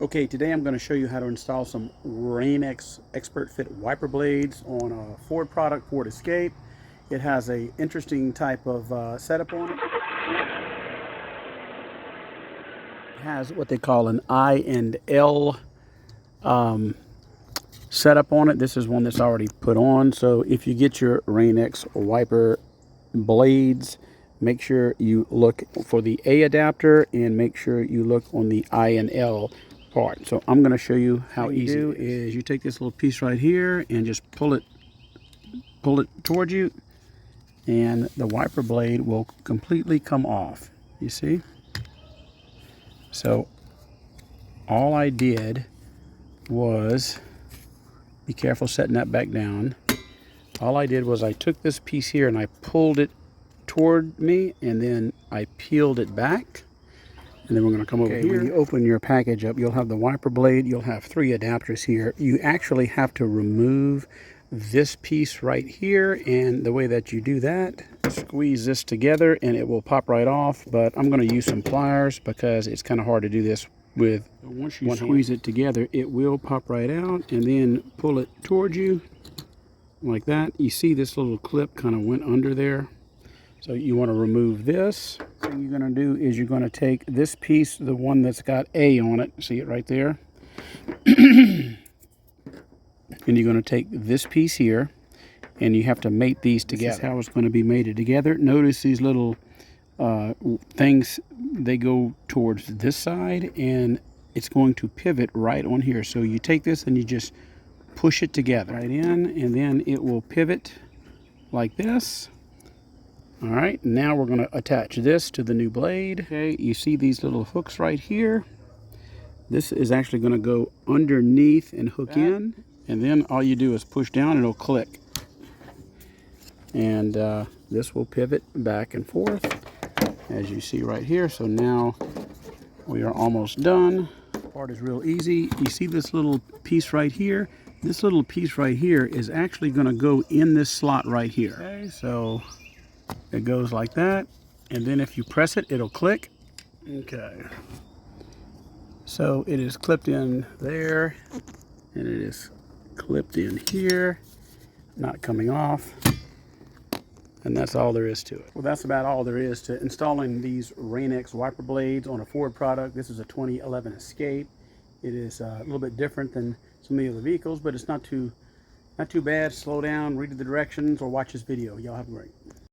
Okay, today I'm going to show you how to install some rainx expert fit wiper blades on a Ford product, Ford Escape. It has a interesting type of setup on it. It has what they call an I and L setup on it. This is one that's already put on. So if you get your rainx wiper blades, make sure you look for the A adapter and make sure you look on the I and L part. So I'm going to show you how easy it is. You take this little piece right here and just pull it towards you, and the wiper blade will completely come off. You see? So all I did was, be careful setting that back down. All I did was I took this piece here and I pulled it toward me, and then I peeled it back. And then we're going to come over here. When you open your package up, you'll have the wiper blade. You'll have 3 adapters here. You actually have to remove this piece right here. And the way that you do that, squeeze this together and it will pop right off. But I'm going to use some pliers because it's kind of hard to do this with. Once you squeeze it together, it will pop right out. And then pull it towards you like that. You see this little clip kind of went under there. So you want to remove this. The thing you're going to do is you're going to take this piece, the one that's got A on it, see it right there? And you're going to take this piece here, and you have to mate these together. This is how it's going to be mated together. Notice these little things, they go towards this side, and it's going to pivot right on here. So you take this and you just push it together right in, and then it will pivot like this. All right, now we're going to attach this to the new blade. Okay, you see these little hooks right here. This is actually going to go underneath and hook in, and then all you do is push down and it'll click. And this will pivot back and forth, as you see right here. So now we are almost done. The part is real easy. You see this little piece right here? This little piece right here is actually going to go in this slot right here. Okay, so it goes like that, and then if you press it, it'll click. Okay. So it is clipped in there, and it is clipped in here, not coming off. And that's all there is to it. Well, that's about all there is to installing these rainx wiper blades on a Ford product. This is a 2011 Escape. It is a little bit different than some of the other vehicles, but it's not too bad. Slow down, read the directions, or watch this video. Y'all have a great.